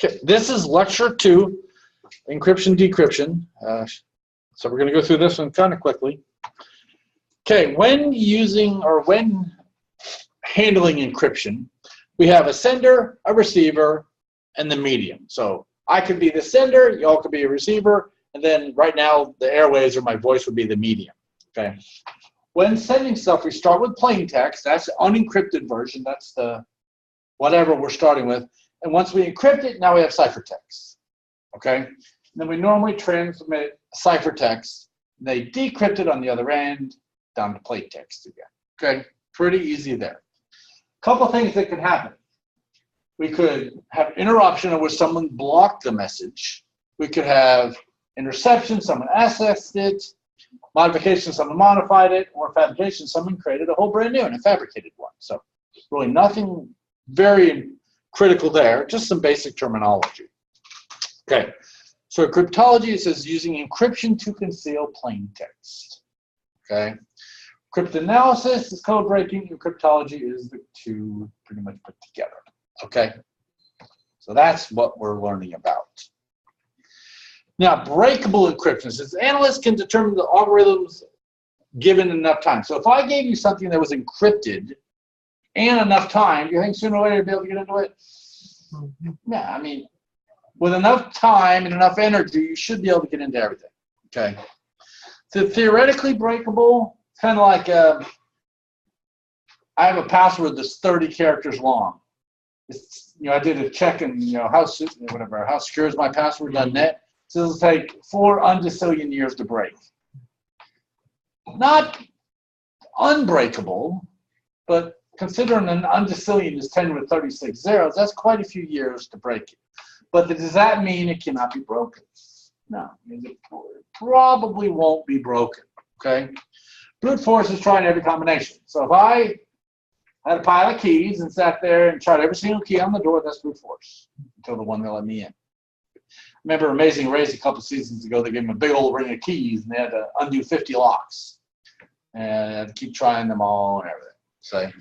Okay, this is lecture 2, encryption, decryption. So we're going to go through this one kind of quickly. Okay, when using or when handling encryption, we have a sender, a receiver, and the medium. So I could be the sender, y'all could be a receiver, and then right now the airwaves or my voice would be the medium. Okay. When sending stuff, we start with plain text. That's the unencrypted version. That's the whatever we're starting with. And once we encrypt it, now we have ciphertext. Okay. And then we normally transmit ciphertext. They decrypt it on the other end down to plain text again. Okay. Pretty easy there. Couple things that could happen. We could have interruption where someone blocked the message. We could have interception, someone accessed it, modification, someone modified it, or fabrication, someone created a whole brand new and a fabricated one. So really nothing very critical there, just some basic terminology. Okay, so cryptology says using encryption to conceal plain text. Okay, cryptanalysis is code breaking, and cryptology is the two pretty much put together. Okay, so that's what we're learning about. Now, breakable encryption says analysts can determine the algorithms given enough time. So if I gave you something that was encrypted and enough time, do you think sooner or later you'll be able to get into it? Yeah, I mean, with enough time and enough energy, you should be able to get into everything. Okay. So theoretically breakable, kind of like I have a password that's 30 characters long. It's, I did a check in, how secure is my password.net. So it'll take 4 undecillion years to break. Not unbreakable, but considering an undecillion is 10 with 36 zeros, that's quite a few years to break it. But does that mean it cannot be broken? No, it probably won't be broken, okay? Brute force is trying every combination. So if I had a pile of keys and sat there and tried every single key on the door, that's brute force until the one that let me in. Remember Amazing Race a couple seasons ago, they gave them a big old ring of keys and they had to undo 50 locks. And I had to keep trying them all and everything.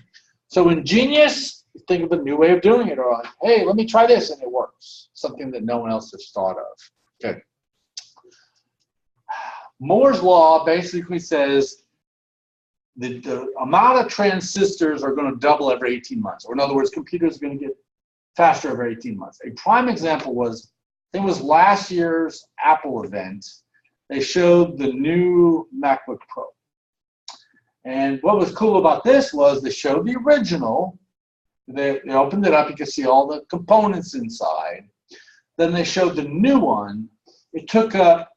So ingenious, think of a new way of doing it, or like, hey, let me try this, and it works. Something that no one else has thought of. Okay. Moore's law basically says that the amount of transistors are going to double every 18 months. Or in other words, computers are going to get faster every 18 months. A prime example was, I think it was last year's Apple event. They showed the new MacBook Pro. And what was cool about this was they showed the original. They opened it up. You could see all the components inside. Then they showed the new one. It took up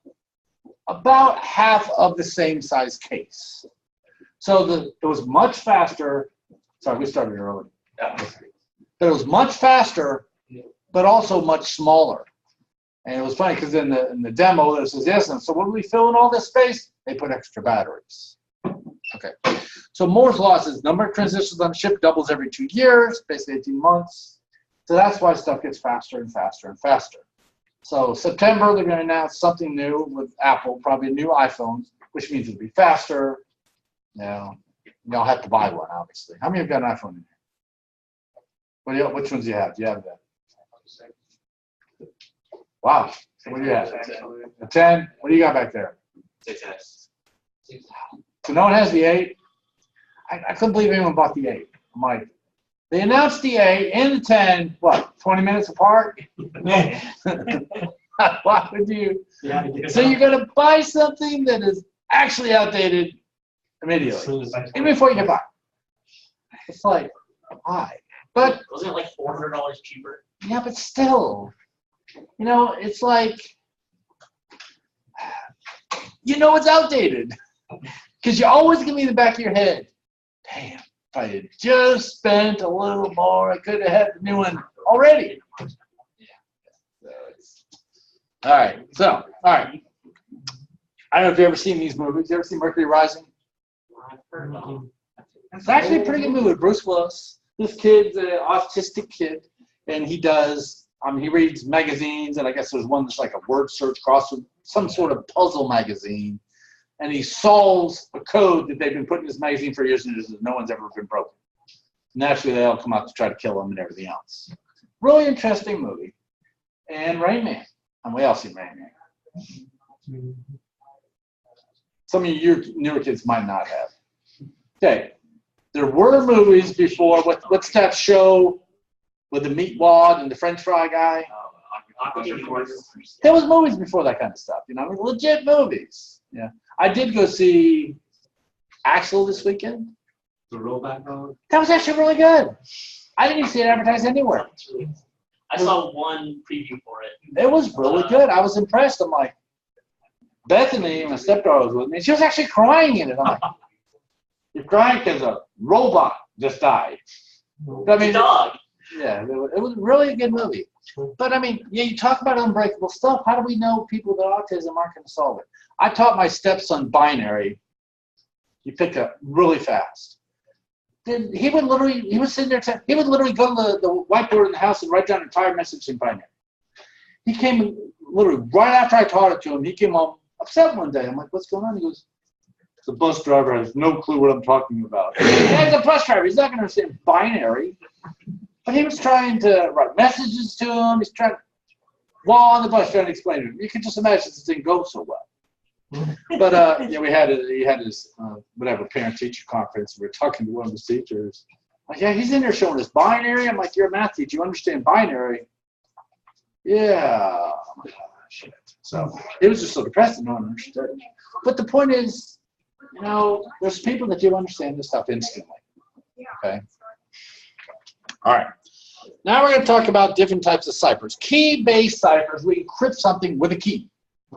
about half of the same size case. So it was much faster. Sorry, we started early. But it was much faster, but also much smaller. And it was funny because in the demo, it says, yes, and so when we fill in all this space, they put extra batteries. Okay. So Moore's law says number of transistors on a chip doubles every 2 years, basically 18 months. So that's why stuff gets faster and faster and faster. So September, they're going to announce something new with Apple, probably a new iPhone, which means it'll be faster. Now, you'll have to buy one, obviously. How many have got an iPhone in here? Which ones do you have? Do you have that? Wow. So what do you have? A 10? What do you got back there? 6S. So no one has the 8? I couldn't believe anyone bought the 8. I'm like, they announced the 8 and the 10, what, 20 minutes apart? Why would you? So you're going to buy something that is actually outdated immediately, even before you can buy it. It's like, why? But wasn't it like $400 cheaper? Yeah, but still, it's like, it's outdated. Because you always give me in the back of your head, damn, if I had just spent a little more, I could have had the new one already. All right. I don't know if you've ever seen these movies. You ever seen Mercury Rising? It's actually a pretty good movie. Bruce Willis. This kid's an autistic kid, and he reads magazines, and I guess there's one that's like a word search cross with some sort of puzzle magazine. And he solves a code that they've been putting in this magazine for years and years, and no one's ever been broken. Naturally, they all come out to try to kill him and everything else. Really interesting movie. and Rain Man. And we all seen Rain Man. Some of you newer kids might not have. Okay. There were movies before. What's that show with the meat wad and the French fry guy? There was movies before that kind of stuff. You know, legit movies. Yeah. I did go see Axel this weekend. The rollback road. That was actually really good. I didn't even see it advertised anywhere. I saw one preview for it. It was really good. I was impressed. I'm like, Bethany, my stepdaughter, was with me. She was actually crying in it. I'm like, you're crying because a robot just died. I mean, Dog. yeah, it was really a good movie. But I mean, yeah, you talk about unbreakable stuff. How do we know people with autism aren't going to solve it? I taught my stepson binary. He picked up really fast. Then he would sitting there, he would literally go to the whiteboard in the house and write down an entire message in binary. He came literally right after I taught it to him. He came home upset one day. I'm like, what's going on? He goes, the bus driver has no clue what I'm talking about. He's a bus driver. He's not going to understand binary. But he was trying to write messages to him. He's trying, while on the bus trying to explain to him. You can just imagine this didn't go so well. But yeah, he had his whatever parent-teacher conference. We were talking to one of his teachers. Like, yeah, he's in there showing us binary. I'm like, you're a math teacher. You understand binary? Yeah. I'm like, oh, shit. So it was just so depressed and no one understood. But the point is, you know, there's people that do understand this stuff instantly. Okay. All right. Now we're going to talk about different types of ciphers. Key-based ciphers, we encrypt something with a key.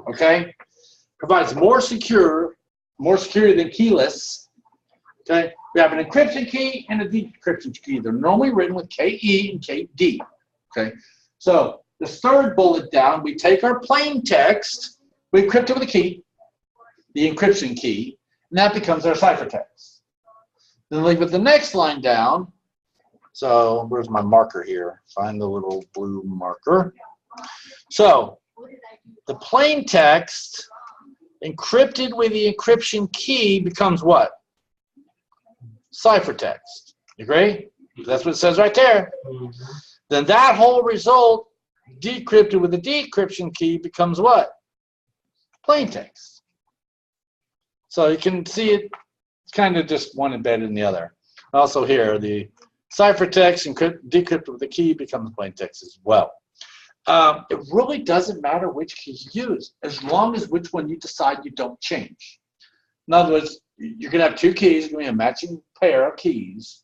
Okay. Provides more security than keyless. Okay. We have an encryption key and a decryption key. They're normally written with KE and KD. Okay. So the third bullet down, we take our plain text, we encrypt it with a key, the encryption key, and that becomes our ciphertext. Then leave it the next line down. So where's my marker here? Find the little blue marker. So the plain text encrypted with the encryption key becomes what? Ciphertext. You agree? That's what it says right there. Then that whole result decrypted with the decryption key becomes what? Plain text. So you can see it kind of just one embedded in the other. Also here, the ciphertext decrypted with the key becomes plain text as well. It really doesn't matter which key you use, as long as which one you decide you don't change. In other words, you're going to have two keys, you're going to be a matching pair of keys.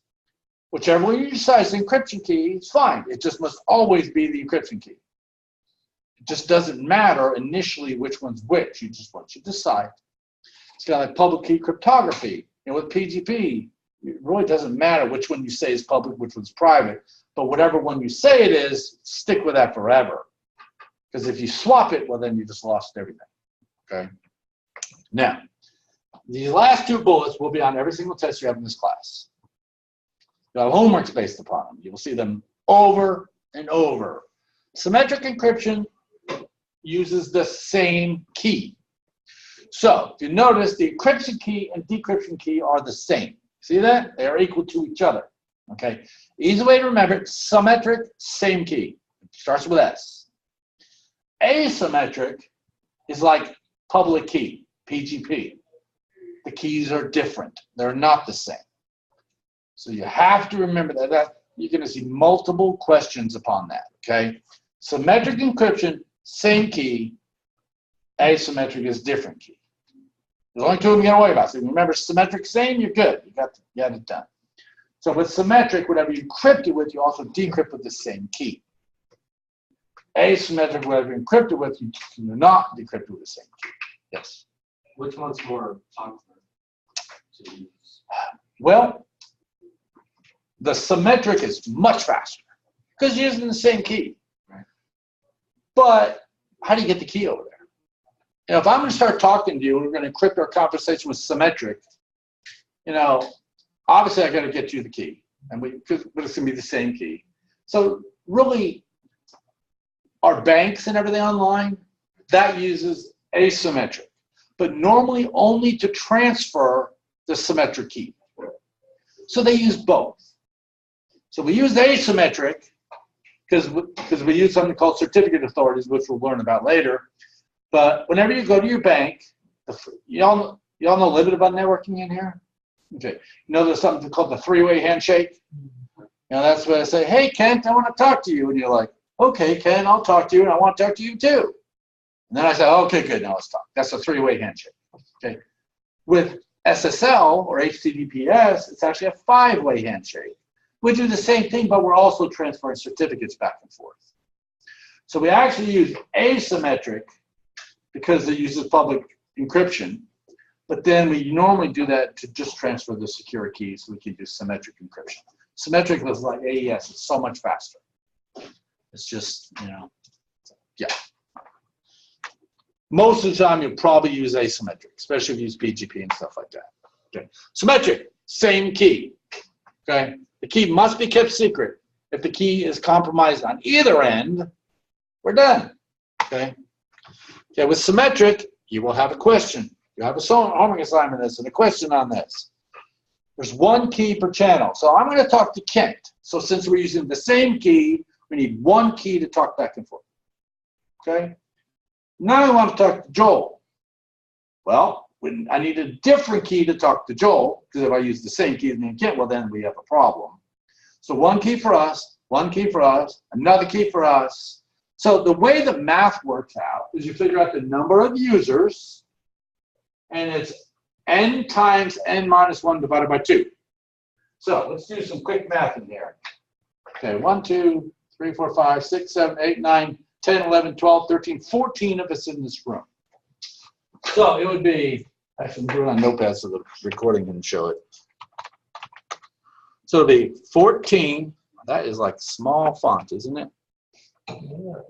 Whichever one you decide is the encryption key, it's fine. It just must always be the encryption key. It just doesn't matter initially which one's which. You just want you to decide. It's kind of like public key cryptography. And with PGP, it really doesn't matter which one you say is public, which one's private. But whatever one you say it is, stick with that forever. Because if you swap it, well, then you just lost everything. Okay? Now, these last two bullets will be on every single test you have in this class. You'll have homeworks based upon them. You will see them over and over. Symmetric encryption uses the same key. So, if you notice, the encryption key and decryption key are the same. See that? They are equal to each other. Okay? Easy way to remember it, symmetric, same key. It starts with S. Asymmetric is like public key, PGP. The keys are different. They're not the same. So you have to remember that. You're going to see multiple questions upon that. Okay? Symmetric encryption, same key. Asymmetric is different key. There's only two of them you got to worry about. So remember, symmetric, same, you're good. You got it done. So with symmetric, whatever you encrypt it with, you also decrypt with the same key. Asymmetric, whatever you encrypt it with, you do not decrypt with the same key. Yes? Which one's more popular to use? Well, the symmetric is much faster because you're using the same key. Right. But how do you get the key over there? You know, if I'm going to start talking to you, we're going to encrypt our conversation with symmetric, you know, obviously I got to get you the key, but it's going to be the same key. So really, our banks and everything online, that uses asymmetric, but normally only to transfer the symmetric key. So they use both. So we use the asymmetric because we use something called certificate authorities, which we'll learn about later. But whenever you go to your bank, you all know a little bit about networking in here? Okay. You know there's something called the three-way handshake? You know, that's where I say, hey, Kent, I want to talk to you. And you're like, okay, Ken, I'll talk to you, and I want to talk to you too. And then I say, okay, good, now let's talk. That's a three-way handshake. Okay. With SSL or HTTPS, it's actually a five-way handshake. We do the same thing, but we're also transferring certificates back and forth. So we actually use asymmetric because it uses public encryption, but then we normally do that to just transfer the secure keys so we can do symmetric encryption. Symmetric is like AES, it's so much faster. It's just, you know, yeah. Most of the time you'll probably use asymmetric, especially if you use PGP and stuff like that. Okay. Symmetric, same key. Okay. The key must be kept secret. If the key is compromised on either end, we're done. Okay. Okay, with symmetric, you will have a question. You have a homework assignment on this and a question on this. There's one key per channel. So I'm going to talk to Kent. So since we're using the same key, we need one key to talk back and forth. Okay? Now I want to talk to Joel. Well, I need a different key to talk to Joel, because if I use the same key as me and Kent, well, then we have a problem. So one key for us, one key for us, another key for us. So the way the math works out is you figure out the number of users, and it's n times n minus 1 divided by 2. So let's do some quick math in here. Okay, 1, 2, 3, 4, 5, 6, 7, 8, 9, 10, 11, 12, 13, 14 of us in this room. So it would be, actually, I'm doing it on Notepad so the recording can show it. So it'll be 14. That is like small font, isn't it? You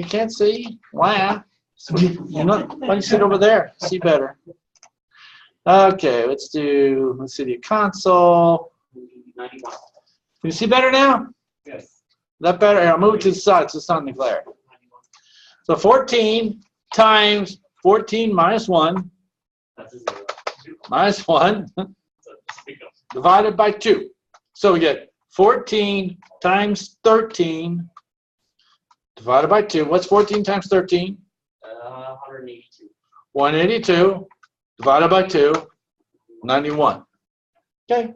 can't see? Wow. You know, why don't you sit over there? See better. Okay, let's see the console. 91. Can you see better now? Yes. Is that better? Here, I'll move it to the side so it's not in the glare. So 14 times 14 minus 1 minus 1 divided by 2. So we get 14 times 13 divided by 2. What's 14 times 13? 182. 182 divided by 2, 91. Okay.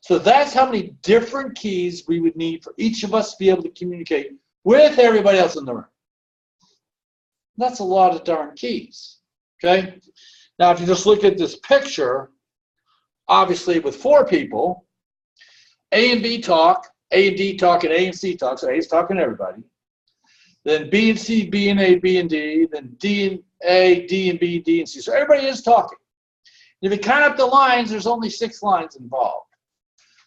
So that's how many different keys we would need for each of us to be able to communicate with everybody else in the room. That's a lot of darn keys. Okay. Now, if you just look at this picture, obviously with 4 people, A and B talk, A and D talk, and A and C talk. So A is talking to everybody. Then B and C, B and A, B and D. Then D and A, D and B, D and C. So everybody is talking. And if you count up the lines, there's only 6 lines involved.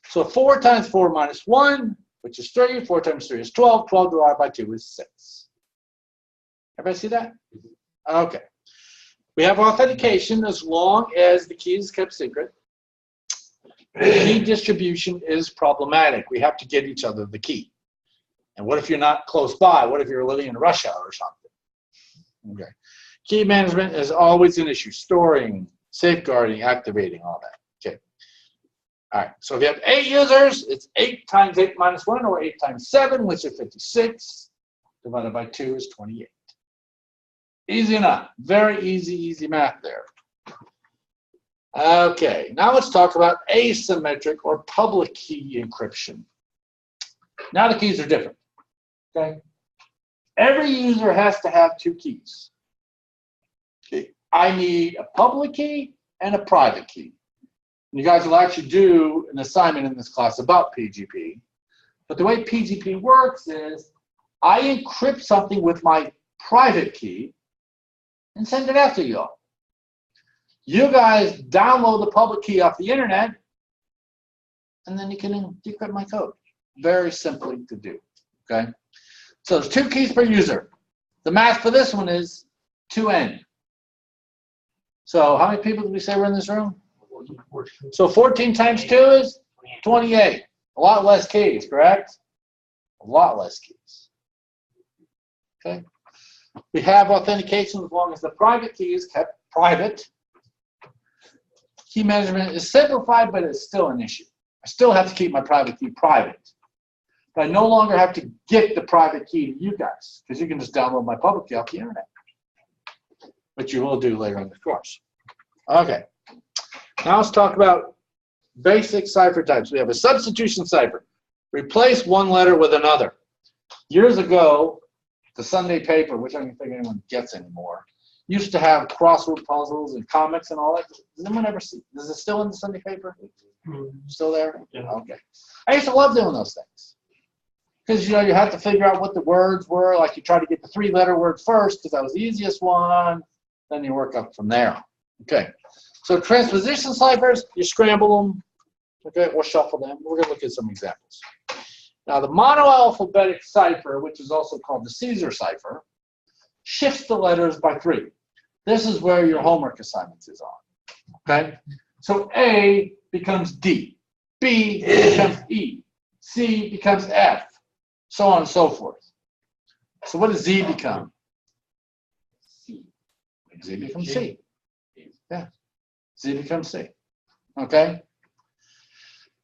So 4 times 4 minus 1, which is 3. 4 times 3 is 12. 12 divided by 2 is 6. Everybody see that? Okay. We have authentication as long as the key is kept secret. Key distribution is problematic. We have to get each other the key. And what if you're not close by? What if you're living in rush hour or something? Okay. Key management is always an issue. Storing, safeguarding, activating, all that. Okay. All right. So if you have 8 users, it's 8 times 8 minus 1, or 8 times 7, which is 56. Divided by 2 is 28. Easy enough. Very easy math there. Okay, now let's talk about asymmetric or public key encryption. Now the keys are different. Okay, every user has to have 2 keys. Okay, I need a public key and a private key. And you guys will actually do an assignment in this class about PGP. But the way PGP works is I encrypt something with my private key and send it after you all. You guys download the public key off the internet, and then you can decrypt my code. Very simply to do, okay? So there's 2 keys per user. The math for this one is 2n. So how many people did we say were in this room? So 14 times 2 is 28. A lot less keys, correct? A lot less keys. Okay? We have authentication as long as the private key is kept private. Key management is simplified, but it's still an issue. I still have to keep my private key private. But I no longer have to get the private key to you guys, because you can just download my public key off the internet, which you will do later in the course. Okay. Now let's talk about basic cipher types. We have a substitution cipher. Replace one letter with another. Years ago, the Sunday paper, which I don't think anyone gets anymore, used to have crossword puzzles and comics and all that. Does anyone ever see? Is it still in the Sunday paper? Still there? Yeah. Okay. I used to love doing those things. Because, you know, you have to figure out what the words were. Like, you try to get the three-letter word first because that was the easiest one. Then you work up from there. Okay. So transposition ciphers, you scramble them, okay, or shuffle them. We're going to look at some examples. Now, the monoalphabetic cipher, which is also called the Caesar cipher, shifts the letters by 3. This is where your homework assignments is on. Okay. So A becomes D, B becomes E, C becomes F, so on and so forth. So what does Z become? C. Z becomes C. Yeah. Z becomes C. Okay?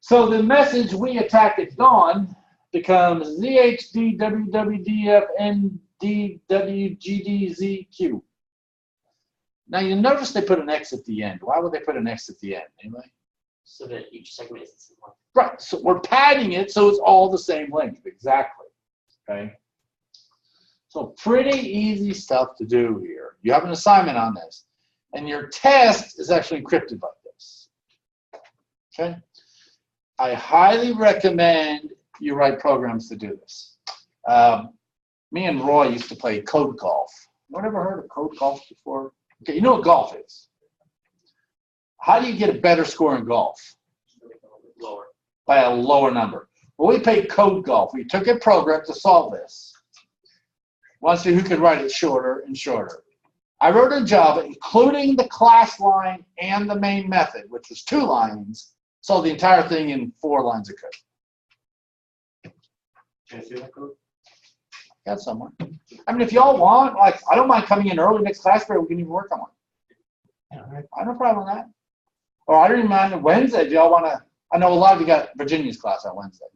So the message we attack at dawn becomes ZHDWWDFNDWGDZQ. Now you notice they put an X at the end. Why would they put an X at the end? Anyway? So that each segment is the same one. Right. So we're padding it so it's all the same length. Exactly. Okay? So pretty easy stuff to do here. You have an assignment on this. And your test is actually encrypted like this. Okay? I highly recommend you write programs to do this. Me and Roy used to play code golf. Anyone ever heard of code golf before? Okay, you know what golf is. How do you get a better score in golf? Lower. By a lower number. Well, we played code golf. We took a program to solve this. Want to see who could write it shorter and shorter. I wrote in Java, including the class line and the main method, which was 2 lines, solved the entire thing in 4 lines of code. Can I see that code? Got someone. I mean, if y'all want, like, I don't mind coming in early next class period. We can even work on one. Yeah, all right. I have no problem with that. Or I don't even mind Wednesday if y'all want to. I know a lot of you got Virginia's class on Wednesday.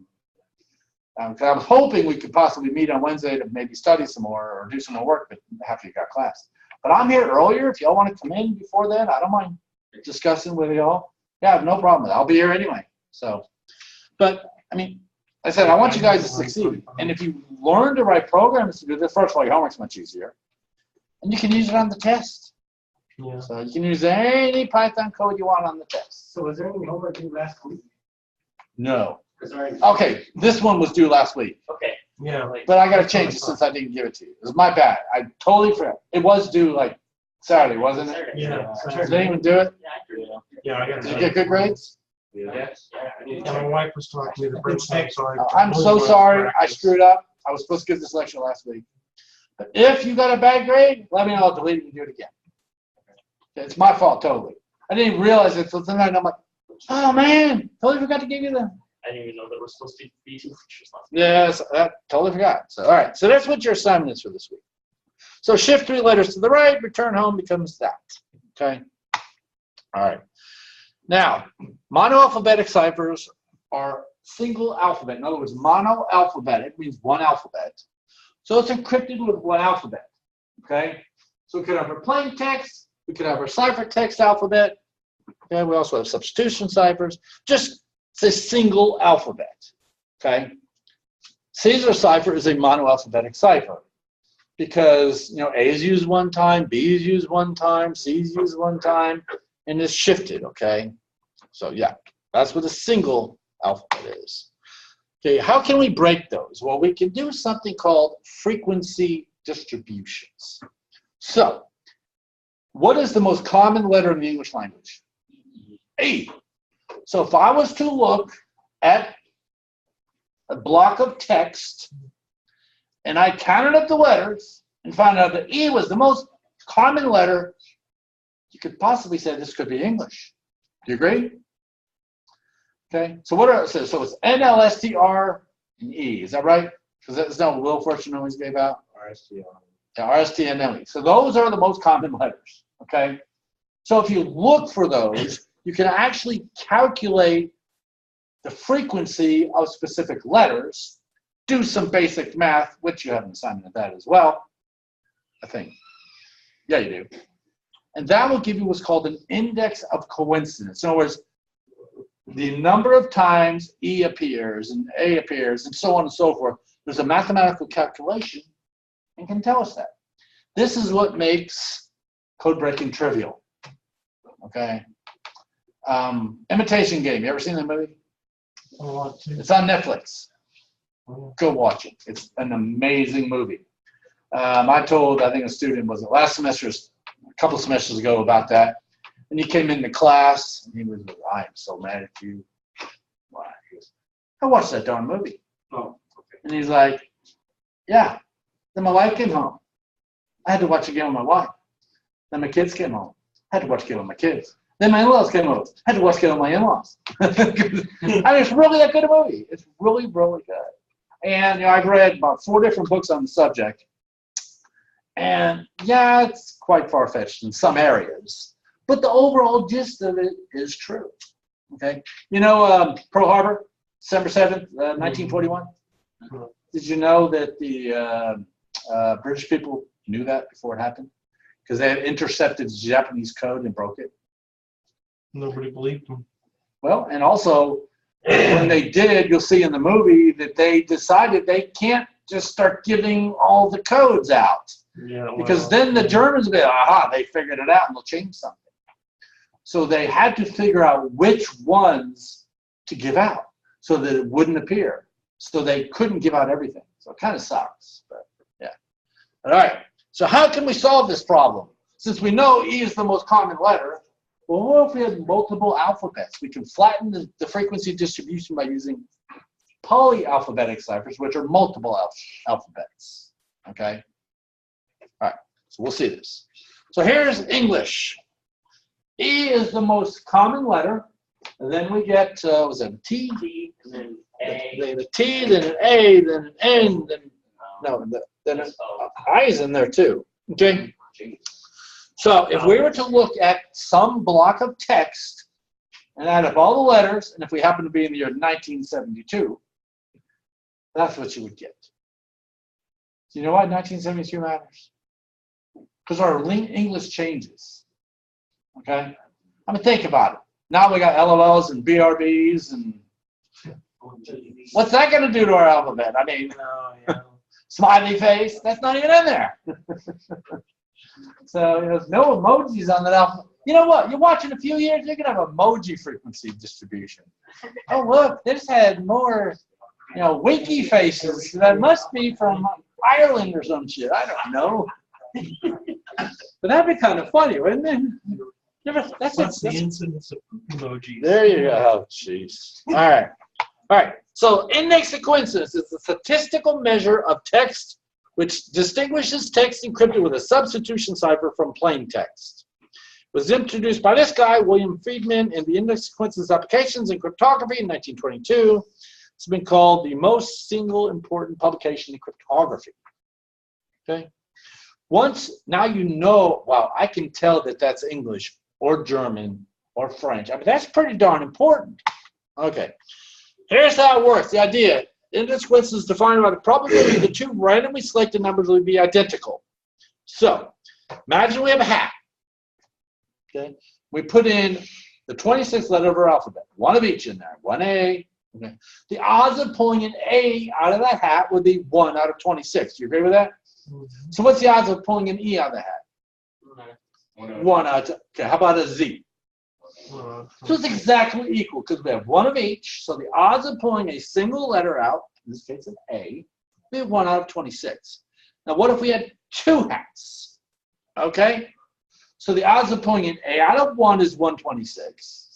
I was hoping we could possibly meet on Wednesday to maybe study some more or do some more work, but after you got class. But I'm here earlier. If y'all want to come in before then, I don't mind discussing with y'all. Yeah, I have no problem with it. I'll be here anyway. So, but I mean, I said I want you guys to succeed. And if you learn to write programs to do this, first of all, your homework's much easier, and you can use it on the test. Yeah. So you can use any Python code you want on the test. So was there any homework due last week? No. Was there any? Okay, this one was due last week, Okay. Yeah. Like, but I got to change it since I didn't give it to you. It was my bad. I totally forgot. It was due like Saturday, wasn't it? Yeah. Did anyone do it? Yeah, I got Did you get good grades? Yes. Yeah, my wife was talking to me the first day, so I'm so sorry. I screwed up. I was supposed to give this lecture last week. But if you got a bad grade, let me know. I'll delete it and do it again. Okay, it's my fault, totally. I didn't even realize it until tonight. I'm like, oh man, totally forgot to give you the. I didn't even know that we're supposed to be 2 lectures last week. Yes, I totally forgot. So, all right. So that's what your assignment is for this week. So shift 3 letters to the right, return home becomes that. Okay. All right. Now, monoalphabetic ciphers are single alphabet. In other words, monoalphabetic means 1 alphabet. So it's encrypted with 1 alphabet. Okay. So we could have our plain text. We could have our ciphertext alphabet. Okay. We also have substitution ciphers. Just it's a single alphabet. Okay. Caesar cipher is a monoalphabetic cipher because, you know, A is used 1 time, B is used 1 time, C is used 1 time, and it's shifted. Okay. So yeah, that's what a single alphabet is. Okay. How can we break those? Well, we can do something called frequency distributions. So, what is the most common letter in the English language? E. So if I was to look at a block of text and I counted up the letters and found out that E was the most common letter, you could possibly say this could be English. Do you agree? Okay. So what are so it's N, L, S, T, R, and E. Is that right? Because that's not what Will Fortune always gave out. RST. Yeah, R, S, T, and L, E. So those are the most common letters. Okay. So if you look for those, you can actually calculate the frequency of specific letters, do some basic math, which you have an assignment of that as well, I think. Yeah, you do. And that will give you what's called an index of coincidence. In other words, the number of times E appears and A appears and so on and so forth. There's a mathematical calculation and can tell us that. This is what makes code breaking trivial. Okay. Imitation Game. You ever seen that movie? It's on Netflix. Go watch it. It's an amazing movie. I told, I think a student, was it last semester, a couple of semesters ago, about that. And he came into class and he was, I am so mad at you. Why? He goes, I watched that darn movie. Oh, okay. And he's like, yeah. Then my wife came home. I had to watch it again with my wife. Then my kids came home. I had to watch it again with my kids. Then my in-laws came home. I had to watch it again with my in-laws. I mean, it's really that good a movie. It's really, really good. And I've read about 4 different books on the subject. And yeah, it's quite far-fetched in some areas. But the overall gist of it is true. Okay? You know Pearl Harbor, December 7th, 1941? Did you know that the British people knew that before it happened? Because they had intercepted the Japanese code and broke it. Nobody believed them. Well, and also, when they did, you'll see in the movie that they decided they can't just start giving all the codes out. Yeah, Because then the Germans will be, aha, they figured it out and they'll change something. So they had to figure out which ones to give out so that it wouldn't appear. So they couldn't give out everything. So it kind of sucks, but yeah. All right, so how can we solve this problem? Since we know E is the most common letter, well, what if we had multiple alphabets? We can flatten the frequency distribution by using polyalphabetic ciphers, which are multiple alphabets, okay? All right, so we'll see this. So here's English. E is the most common letter, and then we get, was it a T? T, and then A. Then a T, then an A, then an N, then, no, then an I is in there too, okay? So if we were to look at some block of text and add up all the letters, and if we happen to be in the year 1972, that's what you would get. Do you know why 1972 matters? Because our English changes. Okay? I mean, think about it. Now we got LLLs and BRBs, and what's that going to do to our alphabet? I mean, smiley face, that's not even in there. So there's no emojis on that alphabet. You know what? You watch in a few years, you're going to have emoji frequency distribution. Oh, look, this had more, winky faces. That must be from Ireland or some shit. I don't know. But that'd be kind of funny, wouldn't it? That's the incidence of emojis. There you go. Oh, jeez. All right. So index of coincidence is the statistical measure of text which distinguishes text encrypted with a substitution cipher from plain text. It was introduced by this guy, William Friedman, in the Index of Coincidence Applications in Cryptography in 1922. It's been called the most single important publication in cryptography. Okay? Now you know, wow, I can tell that that's English or German or French. I mean, that's pretty darn important. Okay. Here's how it works. The idea. Index coincidence is defined by the probability the 2 randomly selected numbers will be identical. So, imagine we have a hat. Okay, we put in the 26th letter of our alphabet, 1 of each in there, 1A. Okay, the odds of pulling an A out of that hat would be 1 out of 26. Do you agree with that? Mm-hmm. So, what's the odds of pulling an E out of the hat? 1 out of. Okay, how about a Z? So it's exactly equal because we have 1 of each. So the odds of pulling a single letter out, in this case an A, we have 1 out of 26. Now what if we had 2 hats? Okay? So the odds of pulling an A out of one is 1/26.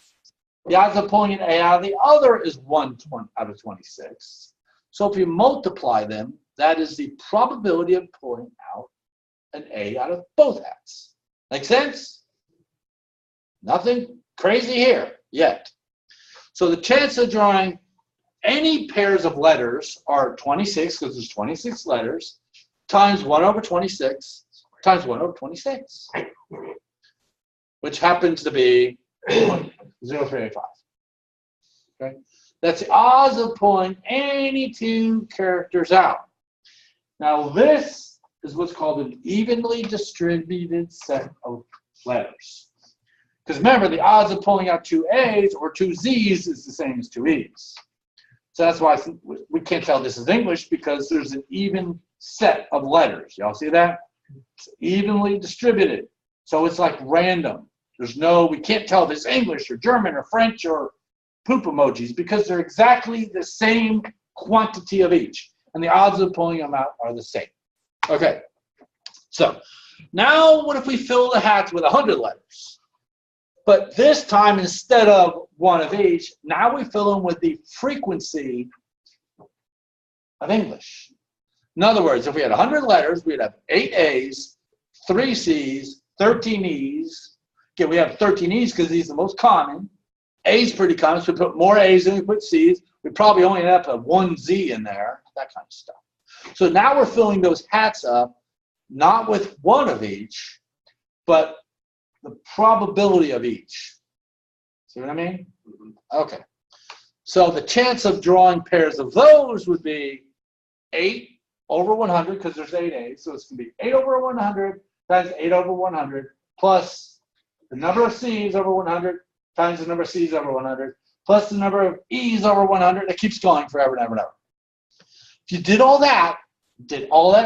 The odds of pulling an A out of the other is 1 out of 26. So if you multiply them, that is the probability of pulling out an A out of both hats. Make sense? Nothing crazy here yet. So the chance of drawing any pairs of letters are 26, because there's 26 letters, times 1/26, times 1/26, which happens to be 0.0385. Okay? That's the odds of pulling any two characters out. Now this is what's called an evenly distributed set of letters. Because remember, the odds of pulling out two A's or two Z's is the same as two E's. So that's why we can't tell this is English, because there's an even set of letters. Y'all see that? It's evenly distributed. So it's like random. There's no, we can't tell if it's English or German or French or poop emojis, because they're exactly the same quantity of each. And the odds of pulling them out are the same. Okay. So now what if we fill the hats with 100 letters? But this time, instead of one of each, now we fill them with the frequency of English. In other words, if we had 100 letters, we'd have 8 A's, 3 C's, 13 E's. Okay, we have 13 E's because these are the most common. A's pretty common, so we put more A's than we put C's. We probably only end up with 1 Z in there, that kind of stuff. So now we're filling those hats up, not with one of each, but the probability of each. See what I mean? Okay. So the chance of drawing pairs of those would be 8 over 100, because there's 8 A's, so it's going to be 8 over 100 times 8 over 100 plus the number of C's over 100 times the number of C's over 100 plus the number of E's over 100. It keeps going forever and ever and ever. If you did all that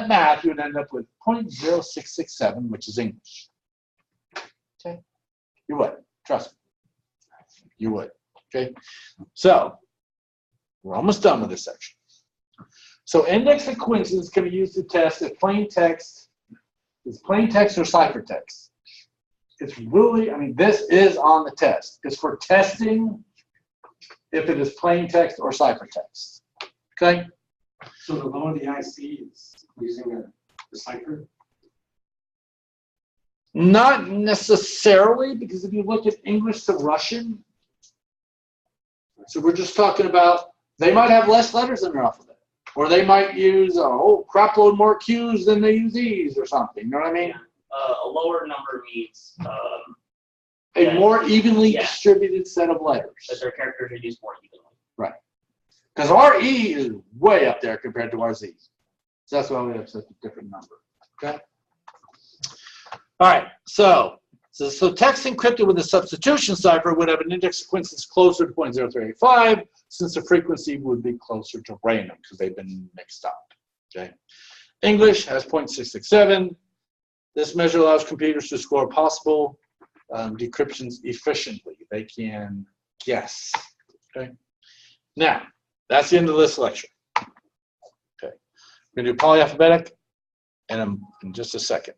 math, you would end up with 0.0667, which is English. Okay? You would. Trust me. You would. Okay? So, we're almost done with this section. So, index sequences can be used to test if plain text is plain text or ciphertext. It's really, I mean, this is on the test. It's for testing if it is plain text or ciphertext. Okay? So the lower the IC is using a cipher? Not necessarily, because if you look at English to Russian, so we're just talking about, they might have less letters in their alphabet. Or they might use a whole crap load more Q's than they use E's or something. You know what I mean? A lower number means A more evenly yeah. distributed set of letters. that their characters are used more evenly. Right. Because our E is way up there compared to our Z. So that's why we have such a different number. Okay? All right. So text encrypted with a substitution cipher would have an index sequence that's closer to 0.0385, since the frequency would be closer to random because they've been mixed up. Okay. English has 0.667. This measure allows computers to score possible decryptions efficiently. They can guess. Okay. Now, that's the end of this lecture. Okay. We're going to do polyalphabetic in just a second.